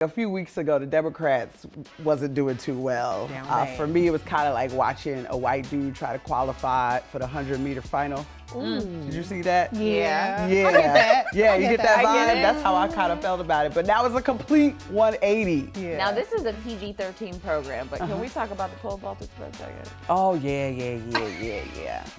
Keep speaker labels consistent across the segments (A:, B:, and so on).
A: A few weeks ago, the Democrats wasn't doing too well. For me, it was kind of like watching a white dude try to qualify for the 100-meter final. Did you see that?
B: Yeah.
A: Yeah.
B: I get that.
A: Yeah,
B: I
A: you
B: get
A: get that
B: that. I
A: vibe?
B: get it.
A: That's how I kind of felt about it. But that was a complete 180.
B: Yeah.
C: Now, this is a PG-13 program, but can we talk about the pole vaulters for a second?
A: Oh, yeah.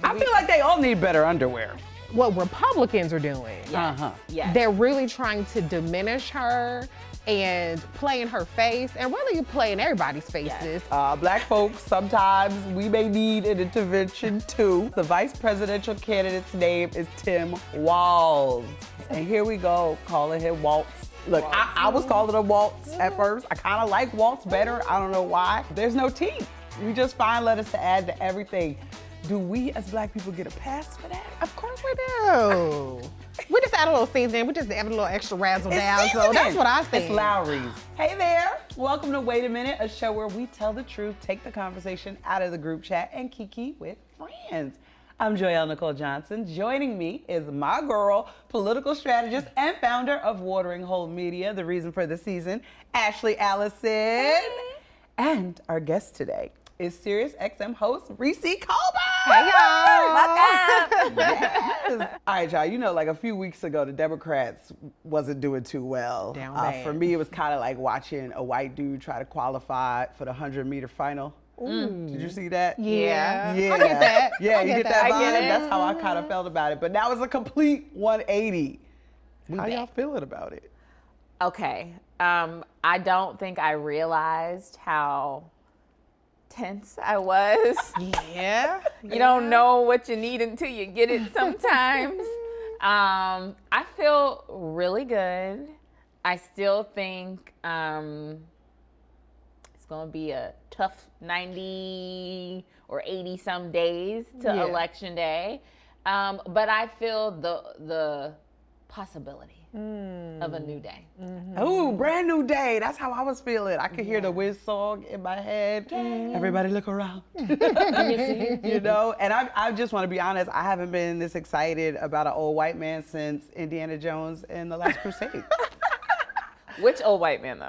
A: I feel like they all need better underwear.
B: What Republicans are doing,
C: Yes.
B: they're really trying to diminish her and play in her face and really play in everybody's faces.
A: Black folks, sometimes we may need an intervention too. The vice presidential candidate's name is Tim Walz. And here we go, calling him Waltz. Look, I was calling him Waltz at first. I kind of like Waltz better. I don't know why. There's no T. We just find letters to add to everything. Do we as Black people get a pass for that?
B: Of course we do. We just add a little seasoning. We just add a little extra razzle dazzle. So that's what I think.
A: It's Lowry's. Hey there. Welcome to Wait a Minute, a show where we tell the truth, take the conversation out of the group chat, and kiki with friends. I'm Joyelle Nicole Johnson. Joining me is my girl, political strategist and founder of Watering Hole Media, the reason for the season, Ashley Allison. Hey. And our guest today is Sirius XM host Reecie Colbert.
B: Hey, y'all.
C: Welcome.
A: Yes. All right, y'all. You know, like a few weeks ago, the Democrats wasn't doing too well.
B: Down bad.
A: For me, it was kind of like watching a white dude try to qualify for the 100-meter final. Did you see that?
B: Yeah.
A: Yeah.
B: I get that.
A: Yeah,
B: I
A: you
B: get
A: get that
B: that.
A: vibe?
C: I get it.
A: That's how I kind of felt about it. But that was a complete 180. How y'all feeling about it?
C: Okay. I don't think I realized how tense I was.
B: Yeah.
C: You don't know what you need until you get it sometimes. I feel really good. I still think it's going to be a tough 90 or 80 some days to election day. But I feel the possibility of a new day.
A: Oh, brand new day. That's how I was feeling. I could hear the Wiz song in my head. Everybody look around. You know, and I just want to be honest, I haven't been this excited about an old white man since Indiana Jones and the Last Crusade.
C: Which old white man,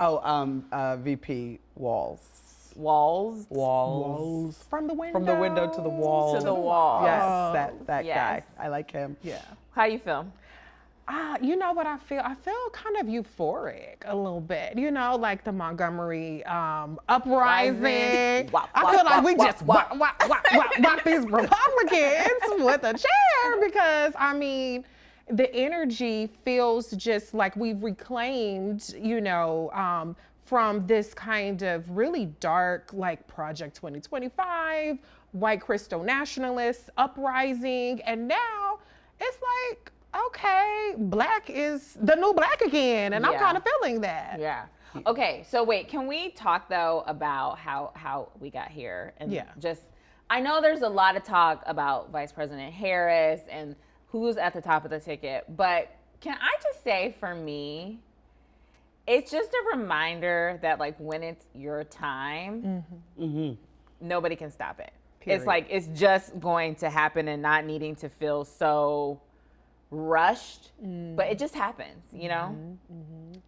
C: though?
A: VP Walz.
C: Walls?
A: Walz.
B: From the window.
A: From the window to the wall.
C: To the wall.
A: Yes, that
C: Yes.
A: guy. I like him.
B: Yeah.
C: How you feel?
B: You know what I feel? I feel kind of euphoric a little bit. You know, like the Montgomery uprising.
C: Wop,
B: I feel
C: wop,
B: like we
C: wop,
B: just
C: wop,
B: whack these Republicans with a chair because, I mean, the energy feels just like we've reclaimed, you know, from this kind of really dark, like Project 2025, white Christo nationalists uprising. And now it's like, okay, Black is the new Black again. And I'm
C: Yeah.
B: kind of feeling that.
C: Yeah. Okay, so wait, can we talk though about how we got here? And
B: Yeah.
C: just, I know there's a lot of talk about Vice President Harris and who's at the top of the ticket, but can I just say for me, it's just a reminder that like when it's your time, nobody can stop it.
B: Period.
C: It's like, it's just going to happen and not needing to feel so rushed, but it just happens, you know?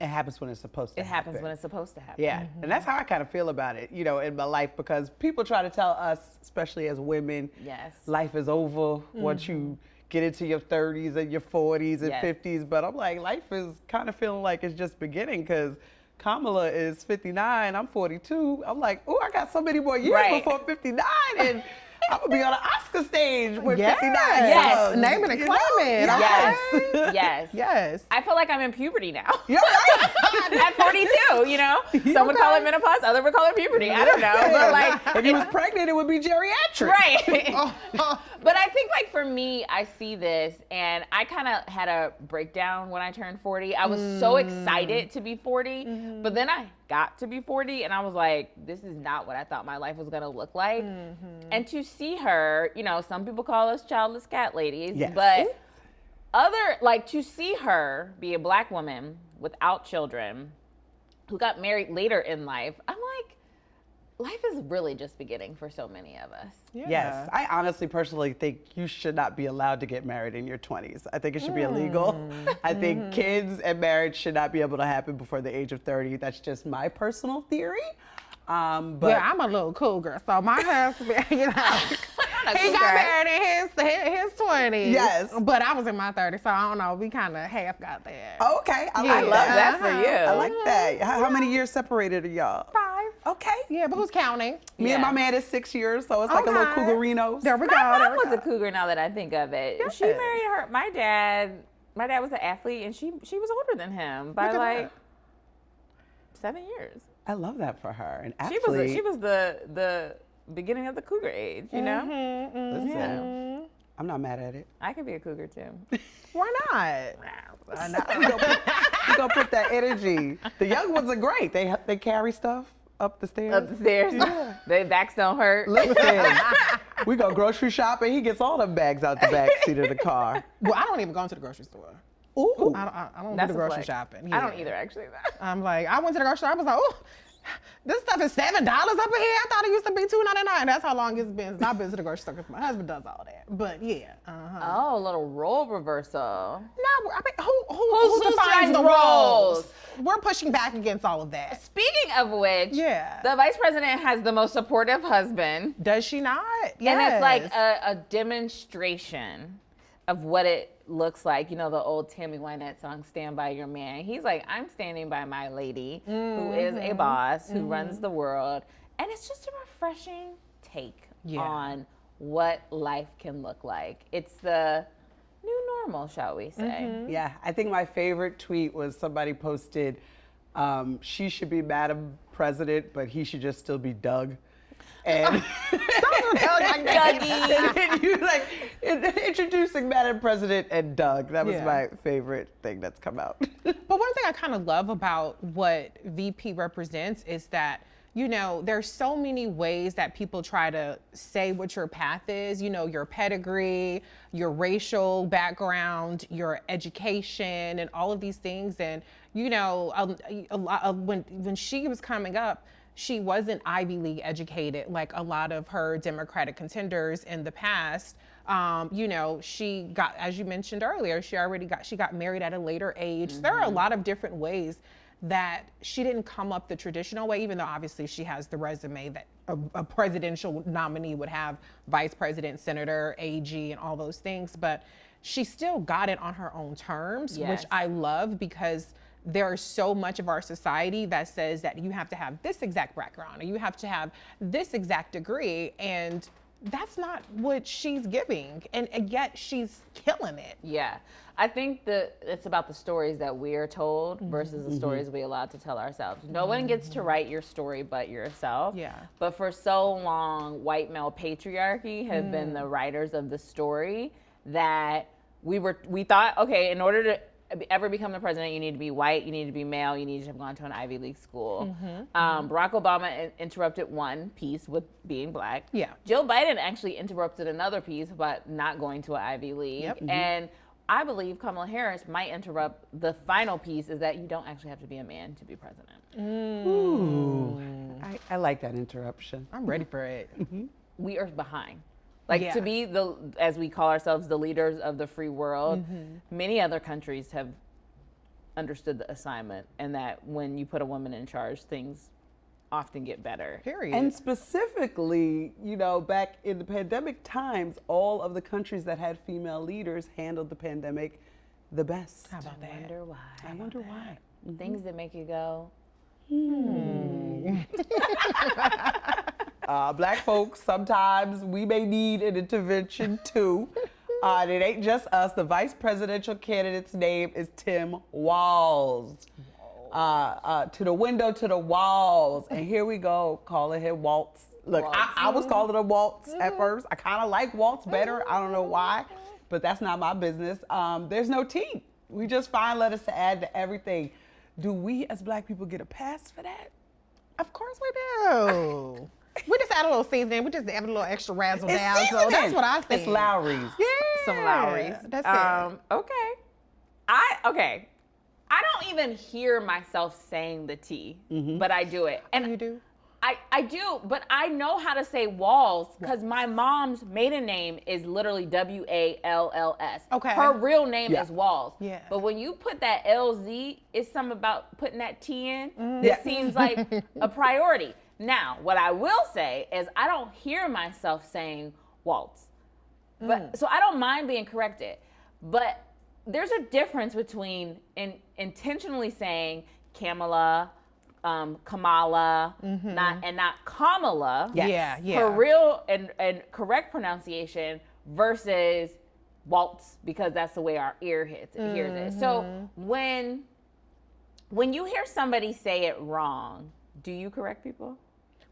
A: It happens when it's supposed to
C: It happens when it's supposed to happen.
A: Yeah, and that's how I kind of feel about it, you know, in my life, because people try to tell us, especially as women,
C: Yes.
A: life is over once you get into your 30s and your 40s and
C: Yes.
A: 50s. But I'm like, life is kind of feeling like it's just beginning because Kamala is 59, I'm 42. I'm like, oh, I got so many more years
C: Right.
A: before 59, and I'm gonna be on an Oscar stage with
B: Yes.
A: 59.
C: Yes.
B: Name it and
A: You
B: claim
A: know?
B: it.
C: Yes.
B: Okay.
C: Yes.
B: Yes.
C: I feel like I'm in puberty now.
A: You're right.
C: At 42, you know? Some would call it menopause, other would call it puberty. I don't know. But like,
A: if you was pregnant, it would be geriatric.
C: right. But I think like for me, I see this and I kind of had a breakdown when I turned 40. I was so excited to be 40, but then I got to be 40 and I was like, this is not what I thought my life was going to look like. And to see her, you know, some people call us childless cat ladies,
A: Yes.
C: but to see her be a Black woman without children who got married later in life, I'm like, life is really just beginning for so many of us.
B: Yeah.
A: Yes, I honestly, personally think you should not be allowed to get married in your 20s. I think it should be illegal. I think kids and marriage should not be able to happen before the age of 30. That's just my personal theory. But
B: yeah, I'm a little cougar, so my husband, he got married in his 20s.
A: Yes.
B: But I was in my 30s, so I don't know. We kind of half got there.
A: okay, I
B: Yeah.
A: like
C: I love
A: that.
C: that for you.
A: I like that. How many years separated are y'all?
B: 5.
A: Okay.
B: Yeah, but who's counting?
A: Me and my man is 6 years, so it's like a little
B: Okay.
A: cougarino.
B: There we go.
C: My
B: there
C: mom
B: we
C: was a
B: go.
C: cougar now that I think of it.
B: Yes.
C: She married her. My dad was an athlete, and she was older than him by
B: Look at
C: like
B: that.
C: 7 years.
A: I love that for her. And
C: She
A: athlete.
C: was the beginning of the cougar age, you know?
A: Listen,
B: Mm-hmm.
A: I'm not mad at it.
C: I could be a cougar too.
B: Why not?
A: We gonna put that energy. The young ones are great. They carry stuff up the stairs.
C: Up the stairs. Their backs don't hurt.
A: Listen, we go grocery shopping. He gets all the bags out the back seat of the car.
B: Well, I don't even go into the grocery store.
A: Ooh.
B: I don't
C: That's
B: do the
C: a
B: grocery
C: flex.
B: shopping.
C: I don't
B: Yeah.
C: either, actually.
B: I'm like, I went to the grocery store. I was like, oh, this stuff is $7 up in here. I thought it used to be $2.99. That's how long it's been since I've been to the grocery store because my husband does all that. But yeah,
C: Oh, a little role reversal.
B: No, I mean, who
C: Who's
B: defines the
C: defines
B: roles?
C: roles?
B: We're pushing back against all of that.
C: Speaking of which,
B: Yeah.
C: the vice president has the most supportive husband.
B: Does she not?
C: And it's like
B: Yes.
C: a demonstration of what it looks like. You know, the old Tammy Wynette song, Stand By Your Man. He's like, I'm standing by my lady who is a boss, who runs the world. And it's just a refreshing take
B: Yeah.
C: on what life can look like. It's the new normal, shall we say.
A: Yeah, I think my favorite tweet was somebody posted, she should be Madam President, but he should just still be Doug. And and you like introducing Madam President and Doug. That was
B: Yeah.
A: my favorite thing that's come out.
B: But one thing I kind of love about what VP represents is that, you know, there's so many ways that people try to say what your path is, you know, your pedigree, your racial background, your education, and all of these things. And, you know, a lot when she was coming up, she wasn't Ivy League educated like a lot of her Democratic contenders in the past. You know, she got, as you mentioned earlier, she got married at a later age. There are a lot of different ways that she didn't come up the traditional way, even though obviously she has the resume that a presidential nominee would have, vice president, senator, AG, and all those things. But she still got it on her own terms,
C: Yes.
B: which I love because there's so much of our society that says that you have to have this exact background or you have to have this exact degree, and that's not what she's giving, and yet she's killing it.
C: Yeah. I think that it's about the stories that we're told versus the stories we allow to tell ourselves. No one gets to write your story but yourself.
B: Yeah.
C: But for so long, white male patriarchy have been the writers of the story that we thought, okay, in order to ever become the president, you need to be white, you need to be male, you need to have gone to an Ivy League school. Barack Obama interrupted one piece with being black.
B: Yeah.
C: Jill Biden actually interrupted another piece about not going to an Ivy League.
B: Yep.
C: And I believe Kamala Harris might interrupt the final piece, is that you don't actually have to be a man to be president.
A: Ooh, I like that interruption.
B: I'm ready for it.
C: We are behind. Like
B: Yeah.
C: to be as we call ourselves, the leaders of the free world, many other countries have understood the assignment, and that when you put a woman in charge, things often get better.
B: Period.
A: And specifically, you know, back in the pandemic times, all of the countries that had female leaders handled the pandemic the best.
B: How about that?
C: Wonder why.
A: I wonder why.
C: Things that make you go,
A: Black folks, sometimes we may need an intervention too. And it ain't just us. The vice presidential candidate's name is Tim Walz. To the window, to the walls. And here we go, calling him Waltz. Look, I was calling him Waltz at first. I kind of like Waltz better. I don't know why, but that's not my business. There's no T. We just find letters to add to everything. Do we as Black people get a pass for that?
B: Of course we do. We just add a little seasoning. We just add a little extra razzle
A: It's
B: dazzle. So
A: seasoning.
B: that's what I think.
A: It's Lowry's.
B: Yeah.
C: some Lowry's.
B: That's it.
C: Okay. I don't even hear myself saying the T, but I do it. And
B: You do?
C: I do, but I know how to say Walz because my mom's maiden name is literally Walls.
B: Okay.
C: Her real name
A: Yeah.
C: is Walz.
B: Yeah.
C: But when you put that LZ, it's something about putting that T in that
A: Yeah.
C: seems like a priority. Now, what I will say is I don't hear myself saying Waltz. But so I don't mind being corrected. But there's a difference between intentionally saying Kamala, Kamala, not Kamala.
A: Yes.
B: Yeah.
C: For real and correct pronunciation versus Waltz because that's the way our ear hears it. So when you hear somebody say it wrong, do you correct people?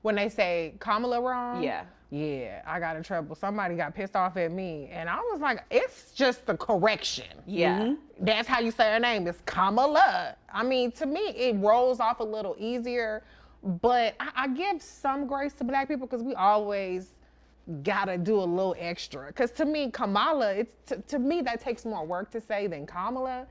B: When they say Kamala wrong?
C: Yeah.
B: Yeah, I got in trouble. Somebody got pissed off at me. And I was like, it's just the correction.
C: Yeah.
B: That's how you say her name. It's Kamala. I mean, to me, it rolls off a little easier. But I give some grace to Black people because we always gotta do a little extra. Because to me, Kamala, to me, that takes more work to say than Kamala.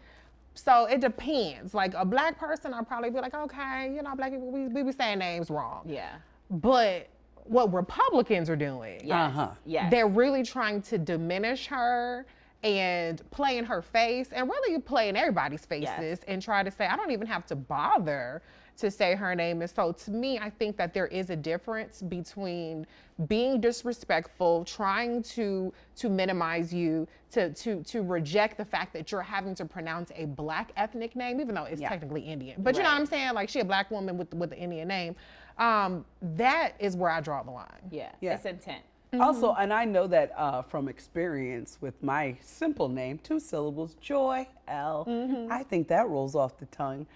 B: So it depends. Like a Black person, I'll probably be like, okay, you know, Black people, we be saying names wrong.
C: Yeah.
B: But what Republicans are doing,
C: Yes.
A: Uh-huh.
C: Yes.
B: they're really trying to diminish her and play in her face and really play in everybody's faces and try to say, I don't even have to bother to say her name. And so to me, I think that there is a difference between being disrespectful, trying to minimize you, to reject the fact that you're having to pronounce a Black ethnic name, even though it's technically Indian. But you know what I'm saying? Like she a Black woman with an Indian name. That is where I draw the line.
C: Yeah.
A: Yeah.
C: It's intent.
A: Also, and I know that from experience with my simple name, 2 syllables, Joyelle. I think that rolls off the tongue.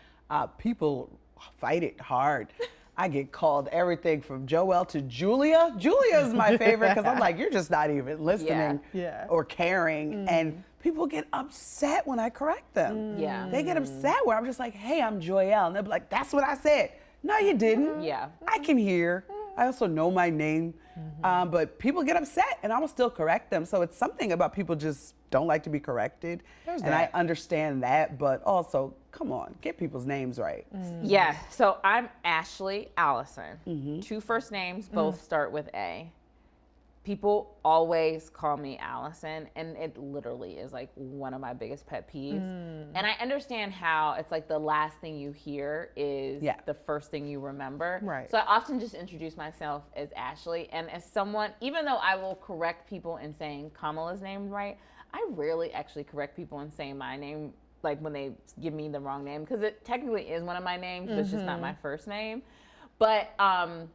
A: People fight it hard. I get called everything from Joelle to Julia. Julia is my favorite because I'm like, you're just not even listening
B: Yeah.
A: or caring. And people get upset when I correct them.
C: Yeah.
A: They get upset where I'm just like, hey, I'm Joyelle. And they'll be like, that's what I said. No, you didn't.
C: Yeah.
A: I can hear. I also know my name. But people get upset and I will still correct them. So it's something about people just don't like to be corrected.
B: There's
A: and
B: that.
A: I understand that, but also, come on, get people's names right.
C: Yeah. So I'm Ashley Allison. 2 first names, both start with A. People always call me Allison, and it literally is like one of my biggest pet peeves. And I understand how it's like the last thing you hear is the first thing you remember.
B: Right.
C: So I often just introduce myself as Ashley, and as someone, even though I will correct people in saying Kamala's name right, I rarely actually correct people in saying my name, like when they give me the wrong name, because it technically is one of my names, but it's just not my first name. But talking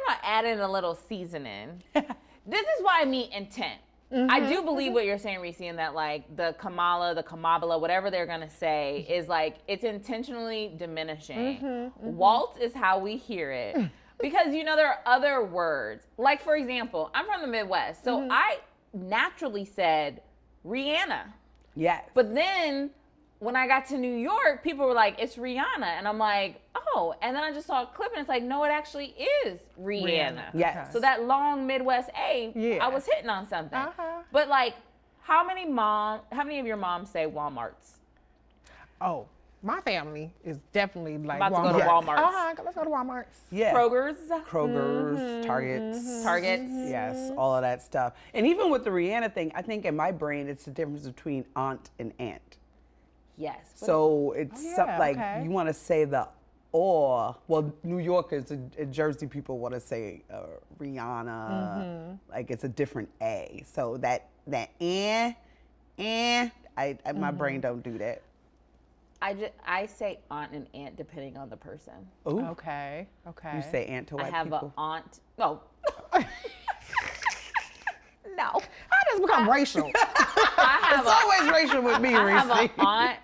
C: about adding a little seasoning, this is why I mean intent. I do believe what you're saying, Reecie, in that like the Kamala, the Kamabala, whatever they're gonna say is like it's intentionally diminishing. Waltz is how we hear it. Because you know there are other words. Like for example, I'm from the Midwest, so I naturally said Rihanna.
A: Yes.
C: But then when I got to New York, people were like, it's Rihanna. And I'm like, oh. And then I just saw a clip and it's like, no, it actually is Rihanna.
A: Yes.
C: So that long Midwest A, I was hitting on something. But like, how many of your moms say Walmarts?
B: Oh, my family is definitely like
C: About to go to Walmart's.
B: Let's go to Walmart's.
A: Yeah.
C: Kroger's.
A: Targets. Yes, all of that stuff. And even with the Rihanna thing, I think in my brain, it's the difference between aunt and aunt.
C: Yes.
A: So it's like
B: okay.
A: you want to say the or. Well, New Yorkers and Jersey people want to say Rihanna. Like it's a different A. So that my brain don't do that.
C: I say aunt and aunt depending on the person.
A: Ooh.
B: Okay.
A: You say aunt to white
C: I have
A: people.
C: an aunt. No. No.
B: How does it become racial?
A: It's always racial with me,
C: I have an
A: Reecie.
C: aunt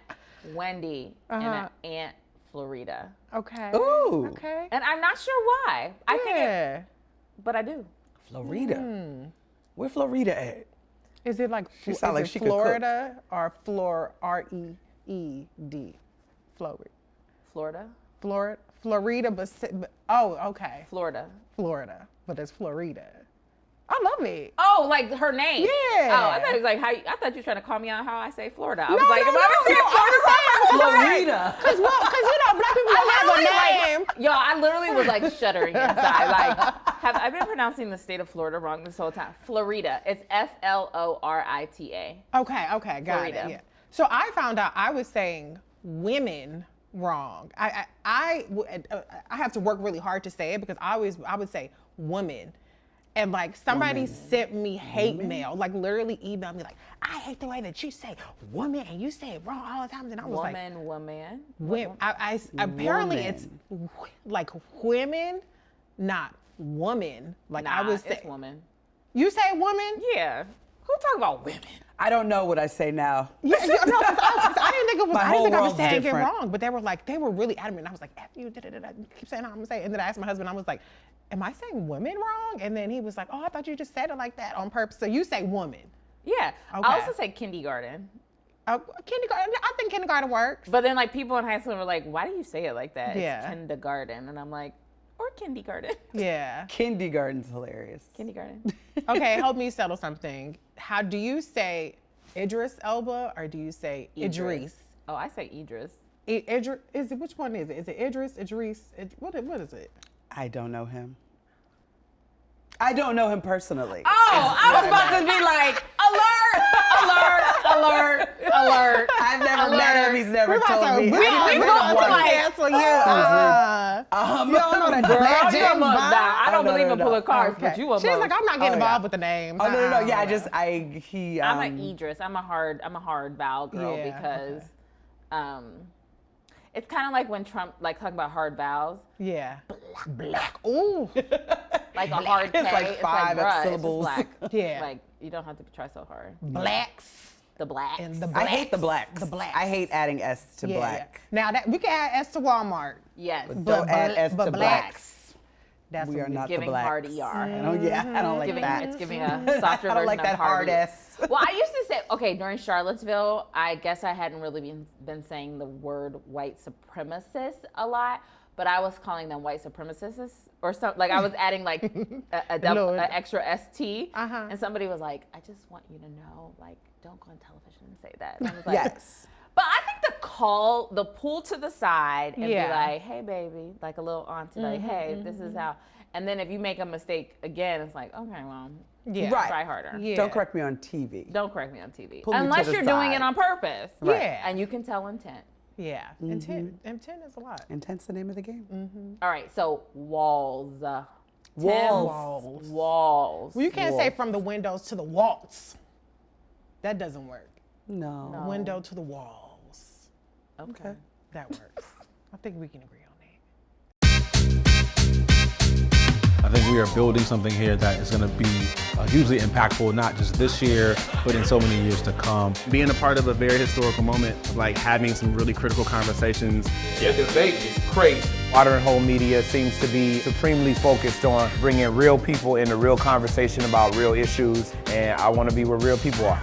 C: Wendy and an aunt Florida.
B: Okay.
A: Ooh.
B: Okay.
C: And I'm not sure why. I think but I do.
A: Florida. Where Florida at?
B: Is it like
A: She sound like she could cook.
B: Florida or R-E-E-D?
C: Florida?
B: Florida, but oh, okay.
C: Florida.
B: Florida, but it's Florida. I love it.
C: Oh, like her name?
B: Yeah.
C: Oh, I thought it was like I thought you were trying to call me on how I say Florida. I was
B: No,
C: like,
B: no,
C: am I
B: no,
C: saying
B: no,
C: Florida?
A: Florida.
B: Because you know, black people don't have a name.
C: Yo, I literally was like shuddering inside. Like, have I been pronouncing the state of Florida wrong this whole time? Florida. It's Florita.
B: Okay, got
C: Florida.
B: it. Yeah. So I found out I was saying women wrong. I have to work really hard to say it because I would say woman. And like somebody sent me hate mail, like literally emailed me like, I hate the way that you say woman and you say it wrong all the time. And I was
C: woman.
B: Apparently it's like women, not woman. Like
C: Nah,
B: I would say
C: it's woman.
B: You say woman?
C: Yeah. Who talk about women?
A: I don't know what I say now.
B: Yeah, no, 'cause I didn't think it was.
A: My
B: I didn't
A: whole
B: think I was
A: world's
B: saying it
A: different.
B: wrong, but they were really adamant. And I was like, F you, keep saying how I'm gonna say it. And then I asked my husband, I was like, am I saying women wrong? And then he was like, oh, I thought you just said it like that on purpose. So you say woman.
C: Yeah.
B: Okay.
C: I also say kindergarten.
B: Kindergarten. I think kindergarten works.
C: But then like people in high school were like, why do you say it like that?
B: Yeah.
C: It's kindergarten. And I'm like, or kindergarten.
B: Yeah.
A: Kindergarten's hilarious.
C: Kindergarten.
B: Okay, help me settle something. How do you say Idris Elba or do you say Idris?
C: Oh, I say Idris.
B: Idris, which one is it? Is it Idris, what is it?
A: I don't know him. I don't know him personally.
C: Oh, I was about to be like, alert.
A: I've never met him. He's never told me.
C: we both like-
B: cancel you.
A: You
B: don't know that
C: Girl,
B: Black
C: you
B: James
C: almost
B: vibe?
C: die. I don't
A: no,
C: believe
A: no,
C: in
A: no.
C: pulling cards,
B: Okay.
C: but you almost.
B: She's like, I'm not getting
A: Oh,
B: involved
A: yeah.
B: with the names.
A: Oh no. Yeah,
B: Uh-uh.
C: I'm an Idris. I'm a hard vowel girl
B: Yeah,
C: because it's kind of like when Trump like talking about hard vowels,
B: Yeah. Black. Ooh.
C: like a hard K.
A: It's like 5
C: bruh, it's just
A: syllables.
C: black.
B: Yeah.
C: Like you don't have to try so hard.
B: Blacks.
C: The blacks.
B: And the
A: I hate the blacks.
B: The blacks.
A: I hate adding S to
B: Yeah,
A: black.
B: yeah. Now that we can add S to Walmart.
C: Yes.
A: Don't add S to blacks.
B: That's
A: We
B: what
A: are not the
C: giving
A: blacks.
C: hard ER.
A: I don't like that.
C: It's giving a softer
A: I don't
C: version
A: like
C: of
A: that hard
C: hardy.
A: S.
C: Well, I used to say, okay, during Charlottesville, I guess I hadn't really been saying the word white supremacist a lot, but I was calling them white supremacists or something. Like I was adding like a extra ST.
B: Uh-huh.
C: And somebody was like, I just want you to know, like, don't go on television and say that. And I was like,
A: Yes.
C: But I think the pull to the side and
B: Yeah.
C: be like, hey, baby, like a little auntie, like, hey, this is how. And then if you make a mistake again, it's like, okay, well,
B: Yeah.
A: Right.
C: try harder.
B: Yeah.
A: Don't correct me on TV.
C: Don't correct me on TV.
A: Pull me to
C: Unless
A: the
C: you're doing
A: side.
C: it on purpose.
B: Yeah.
C: And you can tell intent.
B: Yeah. Intent is a lot.
A: Intent's the name of the game.
C: All right, so walls.
A: Walls.
C: Walls.
B: Well, you can't say from the windows to the walls. That doesn't work.
A: No.
B: Window to the walls.
C: Okay.
B: That works. I think we can agree on that.
D: I think we are building something here that is going to be hugely impactful, not just this year, but in so many years to come.
E: Being a part of a very historical moment of like having some really critical conversations.
F: The debate is crazy. Modern home media seems to be supremely focused on bringing real people into real conversation about real issues, and I want to be where real people are.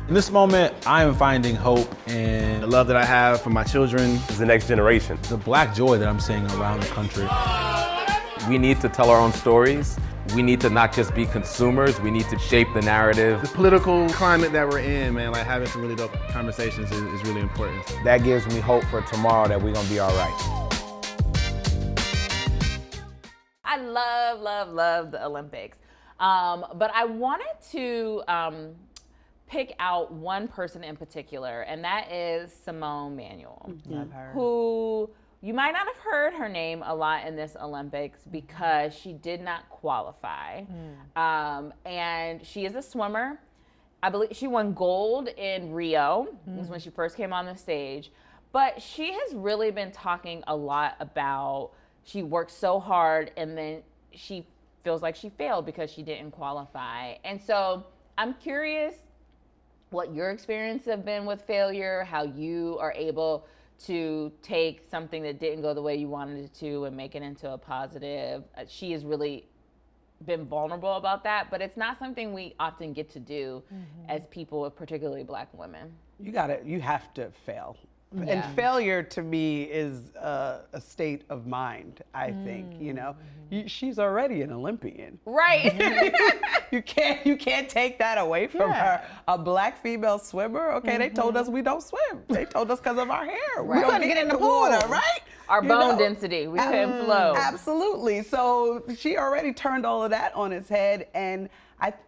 D: In this moment, I am finding hope in
E: The love that I have for my children.
F: It's the next generation.
D: the black joy that I'm seeing around the country.
G: We need to tell our own stories. We need to not just be consumers, we need to shape the narrative.
E: The political climate that we're in, man, like having some really dope conversations is really important.
F: That gives me hope for tomorrow that we're going to be all right.
C: I love the Olympics. But I wanted to pick out one person in particular, and that is Simone Manuel, who you might not have heard her name a lot in this Olympics because she did not qualify. And she is a swimmer. I believe she won gold in Rio. It was when she first came on the stage. But she has really been talking a lot about she worked so hard and then she feels like she failed because she didn't qualify. And so I'm curious what your experience have been with failure, how you are able to take something that didn't go the way you wanted it to and make it into a positive. She has really been vulnerable about that, but it's not something we often get to do as people, particularly Black women.
A: You have to fail. And failure to me is a state of mind, I think, you know. She's already an Olympian.
C: Right.
A: You can't take that away from her. A black female swimmer, okay, they told us we don't swim. They told us because of our hair. We don't get in the water, right?
C: Our bone density, we couldn't flow.
A: Absolutely. So she already turned all of that on its head, and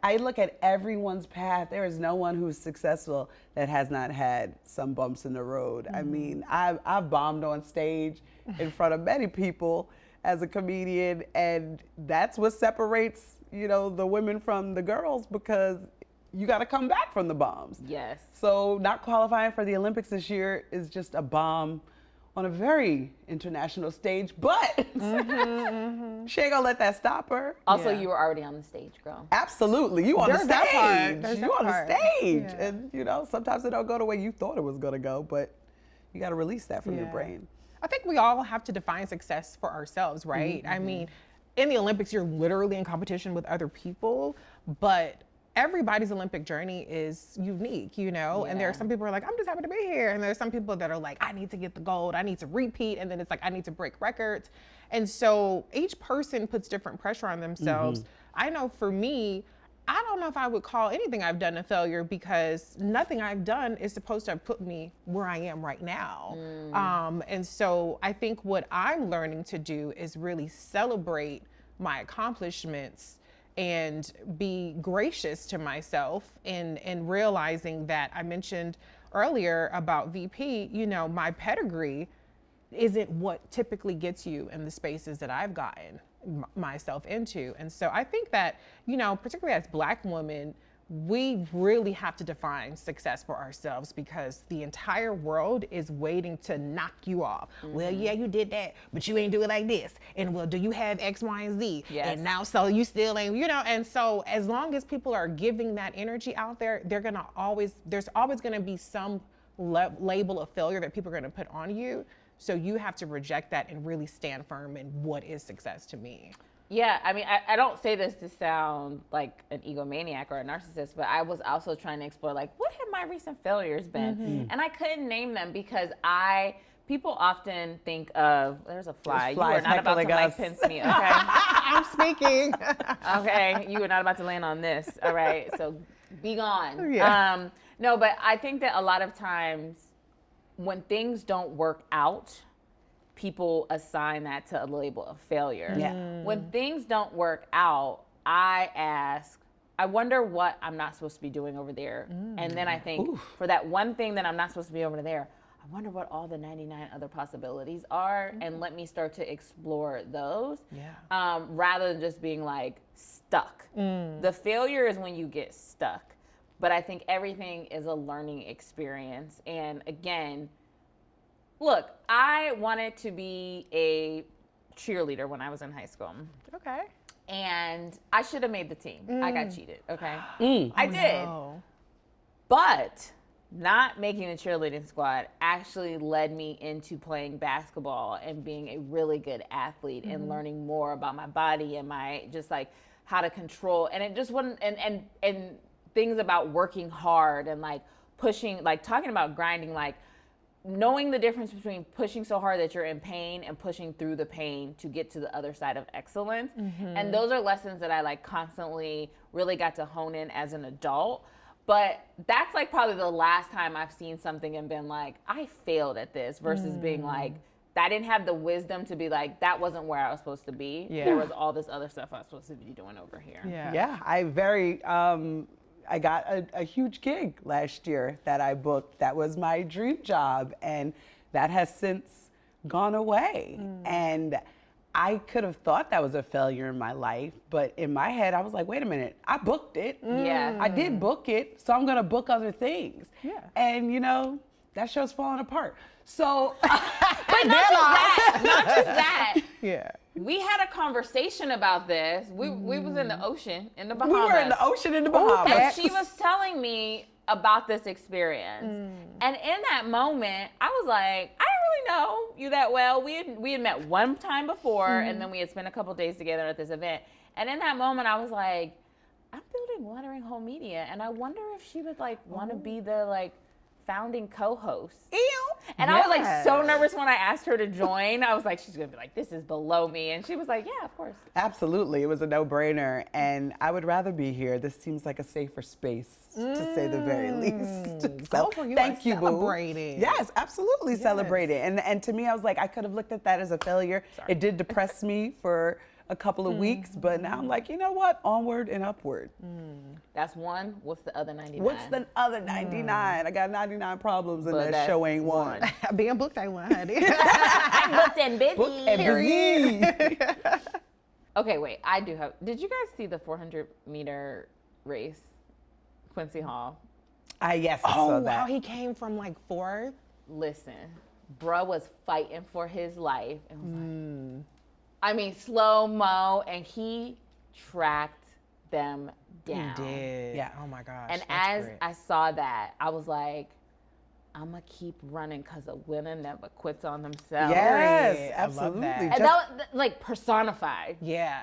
A: I look at everyone's path. There is no one who's successful that has not had some bumps in the road. I mean, I've bombed on stage in front of many people as a comedian, and that's what separates, you know, the women from the girls, because you got to come back from the bombs.
C: Yes.
A: So not qualifying for the Olympics this year is just a bomb on a very international stage, but she ain't gonna let that stop her.
C: Also, you were already on the stage, girl.
A: Absolutely, you on the
B: There's that
A: stage.
B: part.
A: You on the stage,
B: Yeah.
A: and you know sometimes it don't go the way you thought it was gonna go, but you got to release that from your brain.
B: I think we all have to define success for ourselves, right? I mean, in the Olympics, you're literally in competition with other people, but everybody's Olympic journey is unique, you know? And there are some people who are like, I'm just happy to be here. And there's some people that are like, I need to get the gold, I need to repeat. And then it's like, I need to break records. And so each person puts different pressure on themselves. I know for me, I don't know if I would call anything I've done a failure, because nothing I've done is supposed to have put me where I am right now. And so I think what I'm learning to do is really celebrate my accomplishments and be gracious to myself in realizing that I mentioned earlier about VP, you know, my pedigree isn't what typically gets you in the spaces that I've gotten myself into. And so I think that, you know, particularly as Black women, we really have to define success for ourselves, because the entire world is waiting to knock you off. Well, yeah, you did that, but you ain't do it like this. And well, do you have X, Y, and Z?
C: Yes.
B: And now, so you still ain't, you know, and so as long as people are giving that energy out there, there's always gonna be some label of failure that people are gonna put on you. So you have to reject that and really stand firm in what is success to me.
C: Yeah, I mean, I don't say this to sound like an egomaniac or a narcissist, but I was also trying to explore, like, what have my recent failures been? And I couldn't name them because people often think of, there's a fly. You are not about to like pinch me, okay?
B: I'm speaking.
C: Okay, you are not about to land on this, all right? So be gone.
B: Yeah.
C: No, but I think that a lot of times when things don't work out, people assign that to a label of failure. When things don't work out, I ask, I wonder what I'm not supposed to be doing over there. And then I think, for that one thing that I'm not supposed to be over there, I wonder what all the 99 other possibilities are, and let me start to explore those, rather than just being like stuck. The failure is when you get stuck. But I think everything is a learning experience. And again, look, I wanted to be a cheerleader when I was in high school.
B: Okay.
C: And I should have made the team. I got cheated, okay? I did.
B: No.
C: But not making the cheerleading squad actually led me into playing basketball and being a really good athlete and learning more about my body and my just like how to control. And it just wasn't, and things about working hard and like pushing, like talking about grinding, like knowing the difference between pushing so hard that you're in pain and pushing through the pain to get to the other side of excellence. And those are lessons that I like constantly really got to hone in as an adult. But that's like probably the last time I've seen something and been like, I failed at this, versus being like, I didn't have the wisdom to be like, that wasn't where I was supposed to be. There was all this other stuff I was supposed to be doing over here.
A: Yeah, I got a huge gig last year that I booked. That was my dream job, and that has since gone away. And I could have thought that was a failure in my life, but in my head, I was like, wait a minute, I booked it.
C: Yeah.
A: I did book it, so I'm gonna book other things.
B: Yeah.
A: And you know, that show's falling apart. So,
C: But not just that.
B: Yeah.
C: We had a conversation about this. We was in the ocean in the Bahamas.
A: we were in the ocean in the Bahamas.
C: And she was telling me about this experience. And in that moment, I was like, I don't really know you that well. We had met one time before, and then we had spent a couple days together at this event. And in that moment, I was like, I'm building Watering Hole Media, and I wonder if she would like want to be the like founding co-host.
A: Ew.
C: And I was like so nervous when I asked her to join. I was like, she's gonna be like, this is below me. And she was like, yeah, of course.
A: Absolutely, it was a no-brainer, and I would rather be here. This seems like a safer space, to say the very least. So thank you, boo.
B: Celebrating.
A: Yes, absolutely celebrating. And to me, I was like, I could have looked at that as a failure. It did depress me for a couple of weeks, but now I'm like, you know what? Onward and upward.
C: That's one. What's the other 99?
A: What's the other 99? I got 99 problems, and that show ain't one.
B: Being booked ain't one, honey.
C: I'm booked and busy.
A: Booked and busy.
C: Okay, wait. I do have. Did you guys see the 400-meter race? Quincy Hall.
A: Yes, I saw that.
B: Wow, he came from like 4th.
C: Listen, bruh was fighting for his life. And was like, I mean, slow-mo, and he tracked them down.
B: He did.
A: Yeah.
B: Oh my gosh.
C: And
B: that's
C: as
B: great.
C: I saw that, I was like, I'm going to keep running because a winner never quits on themselves.
A: Yes,
B: Right. I love
A: absolutely.
B: that.
C: And
A: Just-
C: that was like personified.
B: Yeah.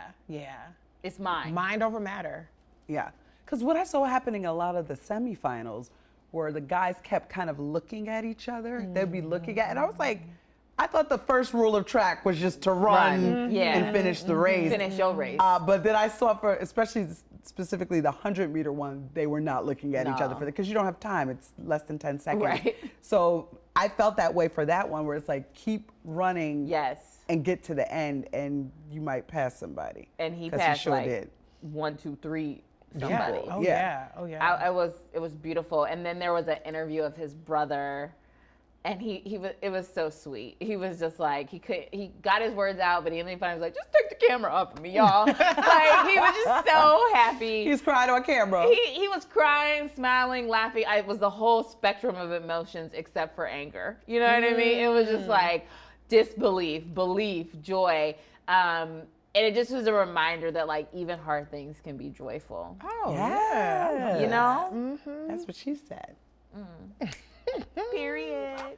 C: It's mine.
B: Mind over matter.
A: Yeah, because what I saw happening a lot of the semifinals were the guys kept kind of looking at each other. They'd be looking at, and I was like, I thought the first rule of track was just to run and finish the race.
C: Finish your race.
A: But then I saw for, especially specifically the 100-meter one, they were not looking at each other for because you don't have time. It's less than 10 seconds.
C: Right.
A: So I felt that way for that one, where it's like keep running.
C: Yes.
A: And get to the end, and you might pass somebody.
C: And he
A: 'Cause
C: passed
A: sure
C: like
A: did.
C: 1, 2, 3 somebody.
B: Yeah. Oh
A: Yeah.
B: yeah. Oh yeah.
C: It was beautiful. And then there was an interview of his brother, and it was so sweet. He was just like, he got his words out, but he finally was like, just take the camera off of me, y'all. Like, he was just so happy.
A: He's crying on camera.
C: He was crying, smiling, laughing. It was the whole spectrum of emotions except for anger. You know what I mean? It was just like disbelief, belief, joy. And it just was a reminder that like even hard things can be joyful.
B: Oh
A: Yeah.
C: You know?
A: That's what she said.
C: Period.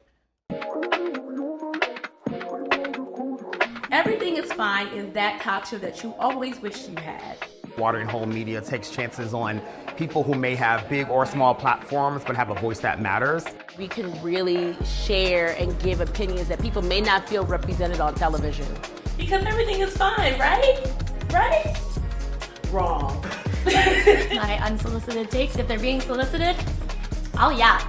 H: Everything is Fine is that talk show that you always wish you had.
F: Watering Hole Media takes chances on people who may have big or small platforms but have a voice that matters.
H: We can really share and give opinions that people may not feel represented on television. Because everything is fine, right? Right? Wrong. My unsolicited takes, if they're being solicited, oh yeah.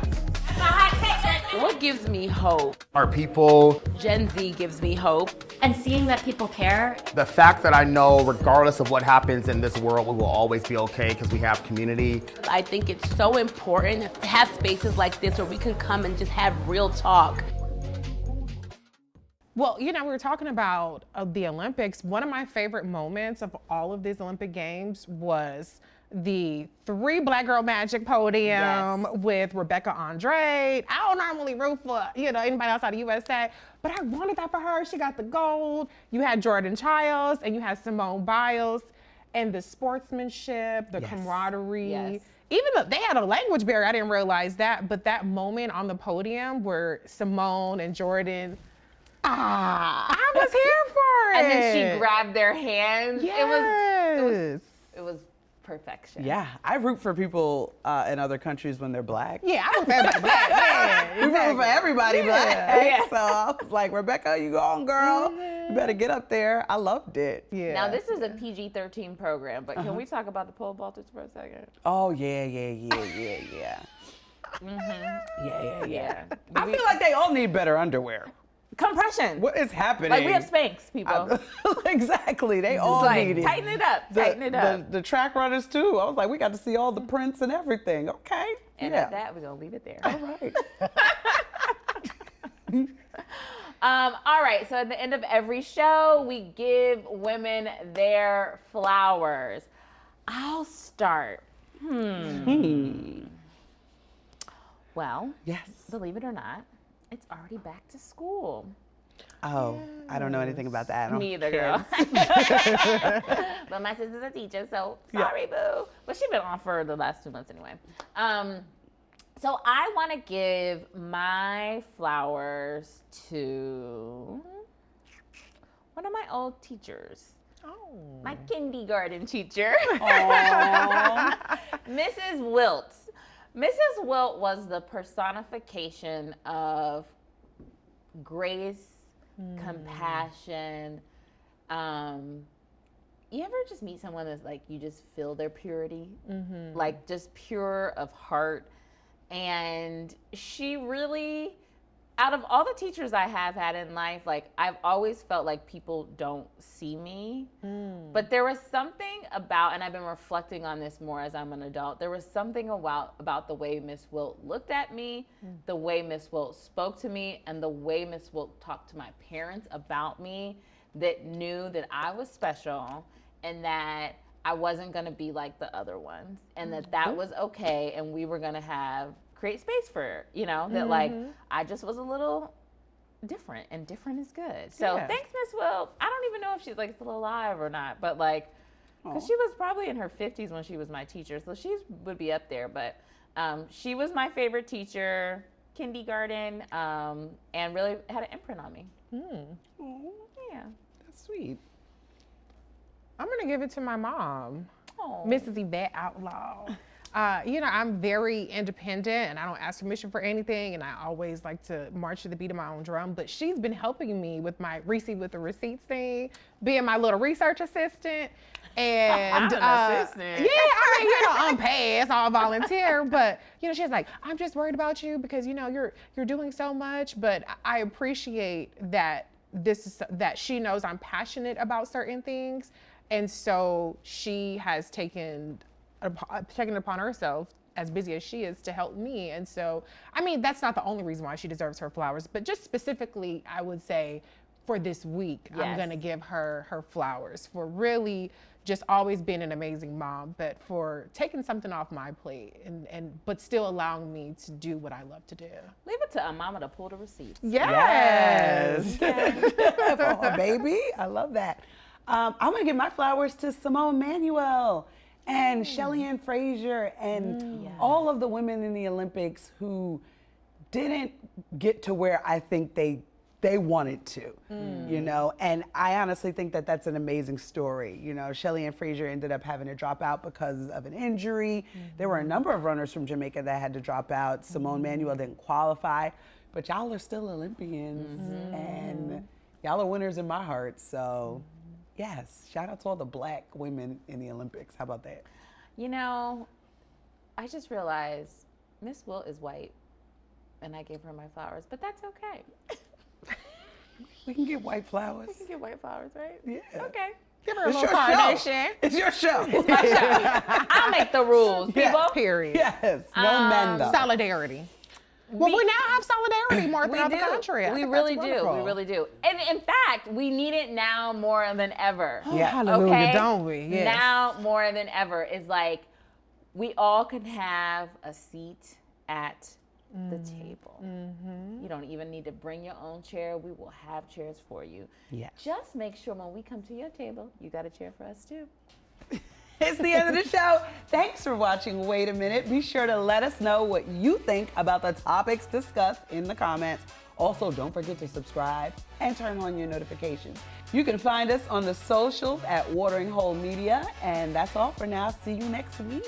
H: That's a hot take.
C: What gives me hope?
F: Are people,
C: Gen Z gives me hope.
H: And seeing that people care.
F: the fact that I know regardless of what happens in this world, we will always be okay because we have community.
H: I think it's so important to have spaces like this where we can come and just have real talk.
B: Well, you know, we were talking about the Olympics. One of my favorite moments of all of these Olympic Games was the 3 Black Girl Magic podium with Rebecca Andrade. I don't normally root for, anybody outside the USA, but I wanted that for her. She got the gold. You had Jordan Childs and you had Simone Biles, and the sportsmanship, the camaraderie.
C: Yes.
B: Even though they had a language barrier, I didn't realize that, but that moment on the podium where Simone and Jordan, I was here for it.
C: And then she grabbed their hands.
B: Yes.
C: It was perfection.
A: Yeah, I root for people in other countries when they're black.
B: Yeah, I root for everybody black. Yeah,
A: We root for everybody black.
C: Yeah.
A: So I was like, Rebecca, you go on, girl. You better get up there. I loved it.
B: Yeah.
C: Now this is a PG-13 program, but can we talk about the pole vaulters for a second?
A: Oh, yeah. Yeah. I feel like they all need better underwear.
C: Compression.
A: What is happening?
C: Like we have Spanx, people.
A: Exactly. They all
C: like,
A: need it.
C: tighten it up. Tighten it up.
A: The track runners too. I was like, we got to see all the prints and everything. Okay.
C: And
A: yeah.
C: at that, we're gonna leave it there.
A: All right.
C: All right, so at the end of every show, we give women their flowers. I'll start. Well,
A: Yes.
C: believe it or not, it's already back to school.
A: Oh, I don't know anything about that. I don't
C: Me either,
A: care.
C: girl. But my sister's a teacher, so sorry, boo. But she's been on for the last 2 months anyway. So I want to give my flowers to one of my old teachers.
B: Oh.
C: My kindergarten teacher,
A: Aw.
C: Mrs. Wiltz. Mrs. Wilt was the personification of grace, compassion. You ever just meet someone that's like, you just feel their purity, like just pure of heart. And she really, out of all the teachers I have had in life, like I've always felt like people don't see me, but there was something about, and I've been reflecting on this more as I'm an adult, there was something about the way Miss Wilt looked at me, the way Miss Wilt spoke to me, and the way Miss Wilt talked to my parents about me, that knew that I was special and that I wasn't gonna be like the other ones, and that was okay, and we were gonna create space for, that like, I just was a little different, and different is good. So thanks, Miss Wilt. I don't even know if she's like still alive or not, but like, because she was probably in her 50s when she was my teacher, so she would be up there, but she was my favorite teacher, kindergarten, and really had an imprint on me. Yeah.
A: That's sweet.
B: I'm gonna give it to my mom,
C: Oh.
B: Mrs. Yvette Outlaw. I'm very independent and I don't ask permission for anything, and I always like to march to the beat of my own drum, but she's been helping me with my Reecie with the receipts thing, being my little research assistant. And
C: assistant.
B: yeah, I mean, unpaid, it's all volunteer, but she's like, I'm just worried about you because you're doing so much, but I appreciate that that she knows I'm passionate about certain things, and so she has taken it upon herself, as busy as she is, to help me. And so, I mean, that's not the only reason why she deserves her flowers, but just specifically, I would say for this week, I'm gonna give her flowers for really just always being an amazing mom, but for taking something off my plate but still allowing me to do what I love to do.
C: Leave it to a mama to pull the receipts.
B: Yes.
A: Oh, baby, I love that. I'm gonna give my flowers to Simone Manuel and Shelly Ann Frazier and all of the women in the Olympics who didn't get to where I think they wanted to, and I honestly think that that's an amazing story. Shelly Ann Frazier ended up having to drop out because of an injury. There were a number of runners from Jamaica that had to drop out. Simone Manuel didn't qualify, but y'all are still Olympians, and y'all are winners in my heart. So yes, shout out to all the Black women in the Olympics. How about that?
C: I just realized Miss Wilt is white, and I gave her my flowers, but that's okay.
A: We can get white flowers.
C: We can get white flowers, right?
A: Yeah.
C: Okay.
B: Give her a little carnation.
A: It's your show.
C: It's my show. I'll make the rules, people.
B: Period.
A: Yes. No men though.
B: Solidarity. Well, we now have solidarity more throughout the country.
C: We really do. We really do. And in fact, we need it now more than ever.
B: Yeah. Hallelujah,
C: okay?
B: don't we? Yes.
C: Now more than ever is like, we all can have a seat at the table. You don't even need to bring your own chair. We will have chairs for you.
A: Yes.
C: Just make sure when we come to your table, you got a chair for us too.
A: It's the end of the show. Thanks for watching Wait a Minute. Be sure to let us know what you think about the topics discussed in the comments. Also, don't forget to subscribe and turn on your notifications. You can find us on the socials at Watering Hole Media. And that's all for now. See you next week.